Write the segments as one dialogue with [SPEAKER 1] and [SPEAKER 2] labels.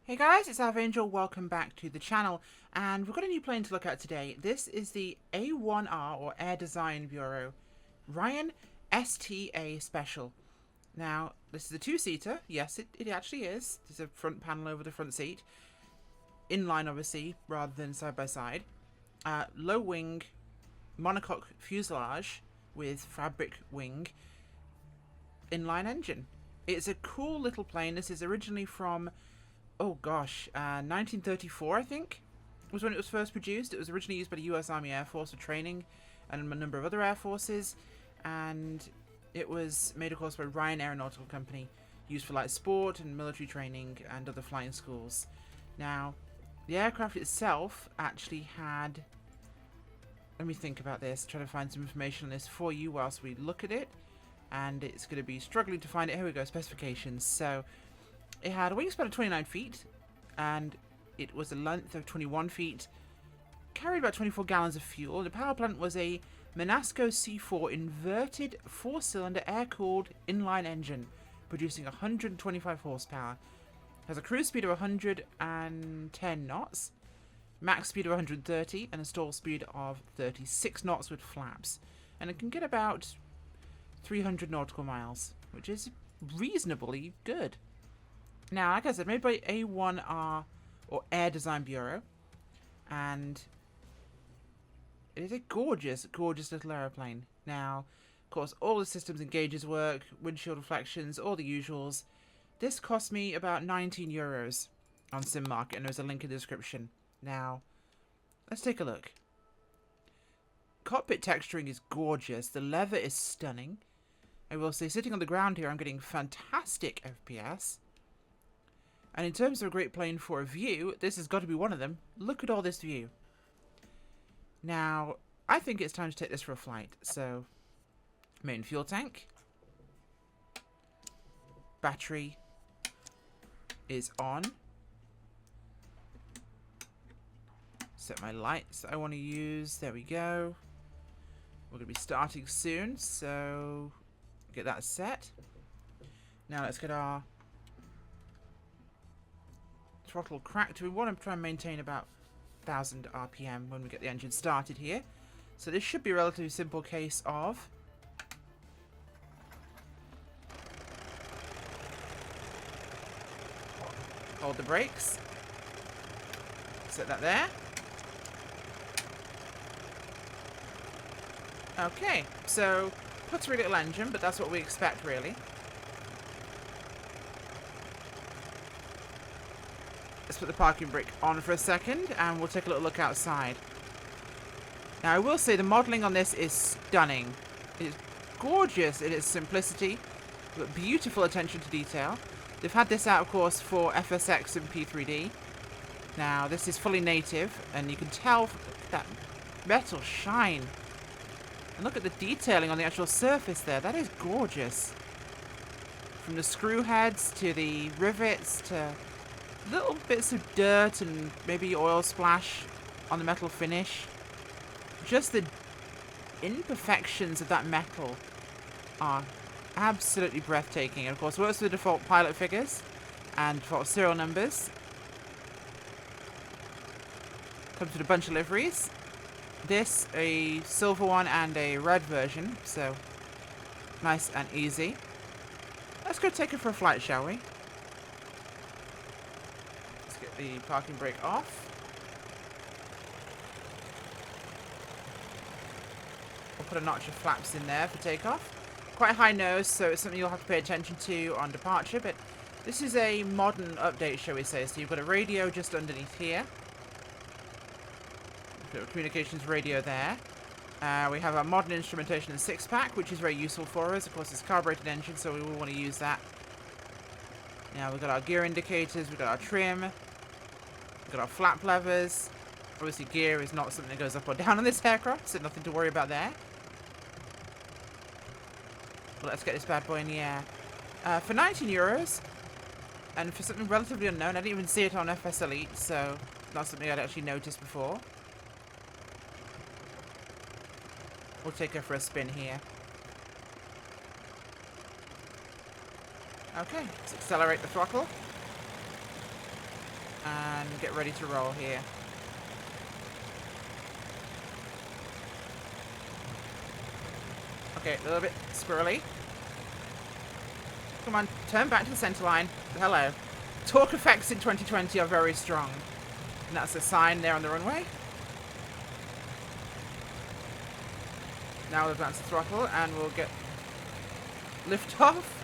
[SPEAKER 1] Hey guys, it's Angel. Welcome back to the channel, and we've got a new plane to look at today. This is the A1R, or Air Design Bureau Ryan STA Special. Now, this is a two-seater. Yes, it actually is. There's a front panel over the front seat. Inline, obviously, rather than side-by-side. Low wing, monocoque fuselage with fabric wing. Inline engine. It's a cool little plane. This is originally from... 1934, I think, was when it was first produced. It was originally used by the US Army Air Force for training and a number of other air forces, and it was made, of course, by Ryan Aeronautical Company, used for light sport and military training and other flying schools. Now, the aircraft itself actually had... Let me think about this, try to find some information on this for you whilst we look at it, and it's going to be struggling to find it. Here we go, specifications. So... it had a wingspan of 29 feet, and it was a length of 21 feet, carried about 24 gallons of fuel. The power plant was a Menasco C4 inverted 4-cylinder air-cooled inline engine, producing 125 horsepower. Has a cruise speed of 110 knots, max speed of 130, and a stall speed of 36 knots with flaps. And it can get about 300 nautical miles, which is reasonably good. Now, like I said, made by A1R, or Air Design Bureau, and it is a gorgeous, gorgeous little aeroplane. Now, of course, all the systems and gauges work, windshield reflections, all the usuals. This cost me about €19 on SimMarket, and there's a link in the description. Now, let's take a look. Cockpit texturing is gorgeous. The leather is stunning. I will say, sitting on the ground here, I'm getting fantastic FPS. And in terms of a great plane for a view, this has got to be one of them. Look at all this view. Now, I think it's time to take this for a flight. So, main fuel tank. Battery is on. Set my lights I want to use. There we go. We're going to be starting soon, so get that set. Now let's get our throttle cracked. We want to try and maintain about 1000 RPM when we get the engine started here. So this should be a relatively simple case of hold the brakes, set that there. Okay, so puts a little engine, but that's what we expect really. Let's put the parking brake on for a second, and we'll take a little look outside. Now, I will say the modelling on this is stunning. It is gorgeous in its simplicity, but beautiful attention to detail. They've had this out, of course, for FSX and P3D. Now, this is fully native, and you can tell that metal shine. And look at the detailing on the actual surface there. That is gorgeous. From the screw heads to the rivets to little bits of dirt and maybe oil splash on the metal finish. Just the imperfections of that metal are absolutely breathtaking. And of course, works with the default pilot figures and default serial numbers. Comes with a bunch of liveries. This, a silver one and a red version, so nice and easy. Let's go take it for a flight, shall we? The parking brake off. We'll put a notch of flaps in there for takeoff. Quite a high nose, so it's something you'll have to pay attention to on departure, but this is a modern update, shall we say. So you've got a radio just underneath here. Got a communications radio there. We have our modern instrumentation and 6-pack, which is very useful for us. Of course, it's a carbureted engine, so we will want to use that. Now we've got our gear indicators, we've got our trim. We've got our flap levers. Obviously, gear is not something that goes up or down on this aircraft, so nothing to worry about there. Well, let's get this bad boy in the air. For €19, and for something relatively unknown, I didn't even see it on FS Elite, so not something I'd actually noticed before. We'll take her for a spin here. Okay, let's accelerate the throttle. and get ready to roll here. Okay, a little bit squirrely. Come on, turn back to the center line. Hello. Torque effects in 2020 are very strong. And that's a sign there on the runway. Now we'll advance the throttle and we'll get lift off.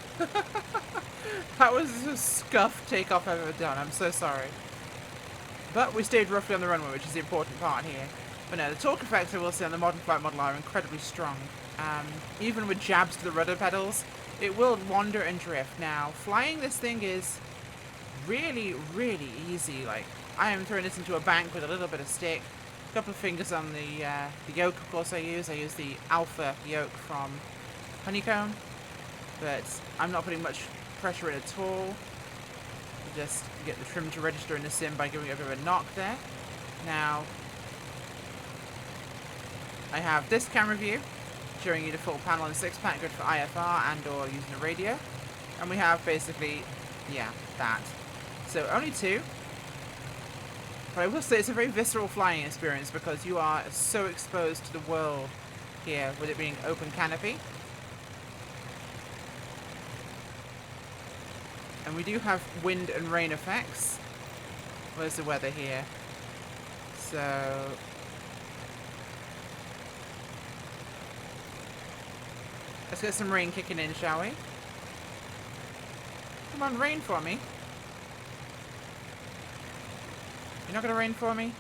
[SPEAKER 1] That was the scuffed takeoff I've ever done. I'm so sorry. But we stayed roughly on the runway, which is the important part here. But no, the torque effects I will say on the modern flight model are incredibly strong. Even with jabs to the rudder pedals, it will wander and drift. Now, flying this thing is really, really easy. Like, I am throwing this into a bank with a little bit of stick. A couple of fingers on the yoke, of course, I use. I use the Alpha yoke from Honeycomb. But I'm not putting much pressure in at all. Just get the trim to register in the sim by giving it a bit of a knock there. Now, I have this camera view, showing you the full panel and 6-pack, good for IFR and or using a radio. And we have basically, yeah, that. So only 2. But I will say it's a very visceral flying experience because you are so exposed to the world here with it being open canopy. And we do have wind and rain effects. Where's the weather here? So let's get some rain kicking in, shall we? Come on, rain for me. You're not going to rain for me?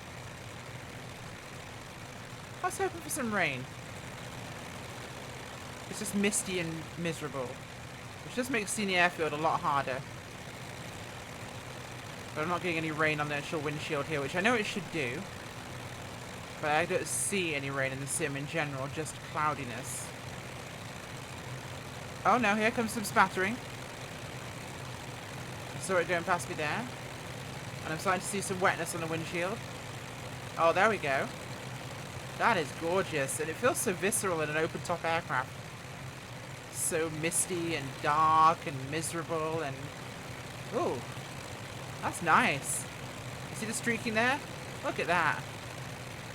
[SPEAKER 1] I was hoping for some rain. It's just misty and miserable. Which just makes seeing the airfield a lot harder. But I'm not getting any rain on the actual windshield here, which I know it should do. But I don't see any rain in the sim in general, just cloudiness. Oh no, here comes some spattering. I saw it going past me there. And I'm starting to see some wetness on the windshield. Oh, there we go. That is gorgeous. And it feels so visceral in an open-top aircraft. So misty and dark and miserable and... Ooh. That's nice. You see the streaking there? Look at that.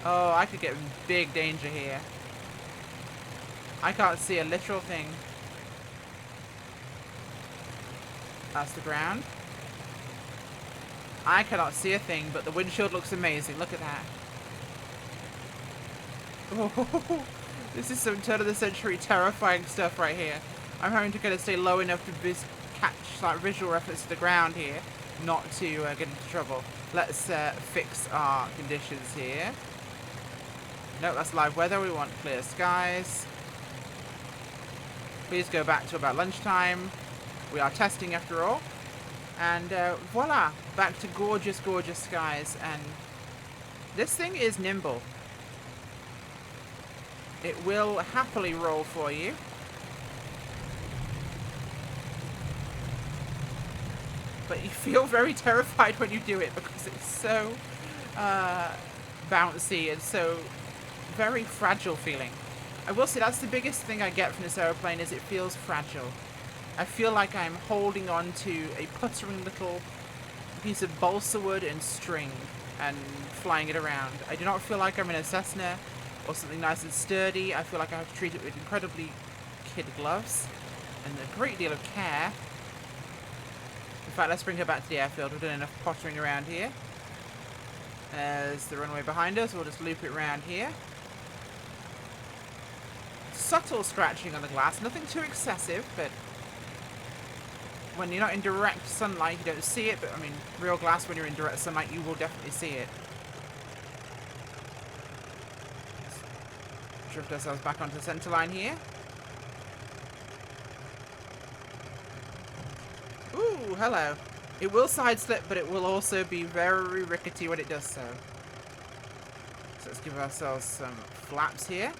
[SPEAKER 1] Oh, I could get in big danger here. I can't see a literal thing. That's the ground. I cannot see a thing, but the windshield looks amazing. Look at that. Oh, this is some turn of the century terrifying stuff right here. I'm having to kind of stay low enough to catch like visual reference to the ground here, not to get into trouble. Let's fix our conditions here. No, that's live weather. We want clear skies. Please go back to about lunchtime. We are testing after all. And voila, back to gorgeous, gorgeous skies. And this thing is nimble. It will happily roll for you. But you feel very terrified when you do it because it's so bouncy and so very fragile feeling. I will say that's the biggest thing I get from this aeroplane is it feels fragile. I feel like I'm holding on to a puttering little piece of balsa wood and string and flying it around. I do not feel like I'm in a Cessna or something nice and sturdy. I feel like I have to treat it with incredibly kid gloves and a great deal of care. In fact, let's bring her back to the airfield. We've done enough pottering around here. There's the runway behind us. We'll just loop it around here. Subtle scratching on the glass. Nothing too excessive, but when you're not in direct sunlight, you don't see it. But, I mean, real glass, when you're in direct sunlight, you will definitely see it. Let's drift ourselves back onto the center line here. Ooh, hello. It will side slip, but it will also be very rickety when it does so. So let's give ourselves some flaps here.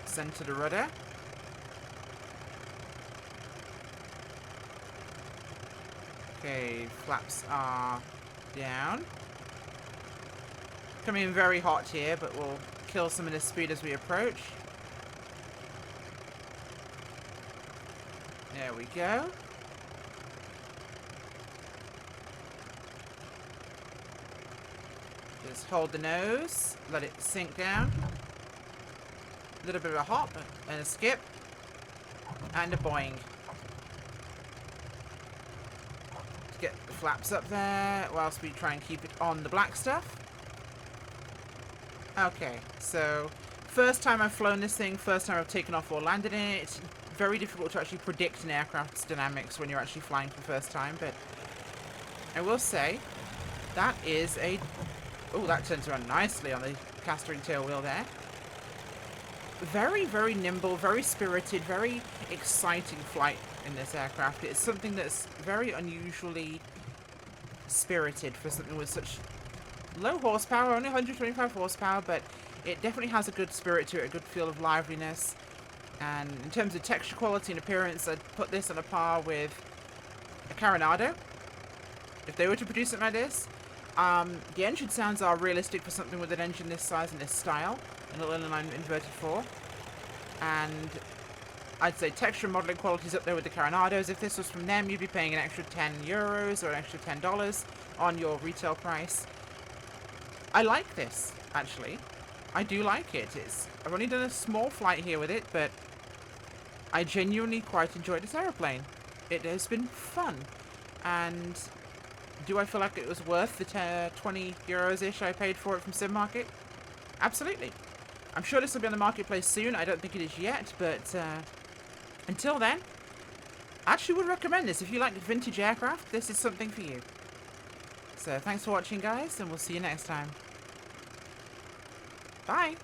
[SPEAKER 1] Center the rudder. Okay, flaps are down. Coming in very hot here, but we'll kill some of this speed as we approach. There we go. Just hold the nose, let it sink down. A little bit of a hop and a skip. And a boing. Get the flaps up there whilst we try and keep it on the black stuff. Okay, so first time I've flown this thing, first time I've taken off or landed in it. It's very difficult to actually predict an aircraft's dynamics when you're actually flying for the first time, but I will say that is a... Oh, that turns around nicely on the castering tail wheel there. Very, very nimble, very spirited, very exciting flight in this aircraft. It's something that's very unusually spirited for something with such low horsepower, only 125 horsepower, but it definitely has a good spirit to it, a good feel of liveliness. And in terms of texture quality and appearance, I'd put this on a par with a Coronado, if they were to produce something like this. The engine sounds are realistic for something with an engine this size and this style, an inline inverted 4. And I'd say texture and modelling quality is up there with the Coronados. If this was from them, you'd be paying an extra €10 or an extra $10 on your retail price. I like this, actually. I do like it. I've only done a small flight here with it, but I genuinely quite enjoyed this aeroplane. It has been fun. And do I feel like it was worth the €20-ish I paid for it from SimMarket? Absolutely. I'm sure this will be on the marketplace soon. I don't think it is yet, but until then, I actually would recommend this. If you like vintage aircraft, this is something for you. So thanks for watching, guys, and we'll see you next time. Bye!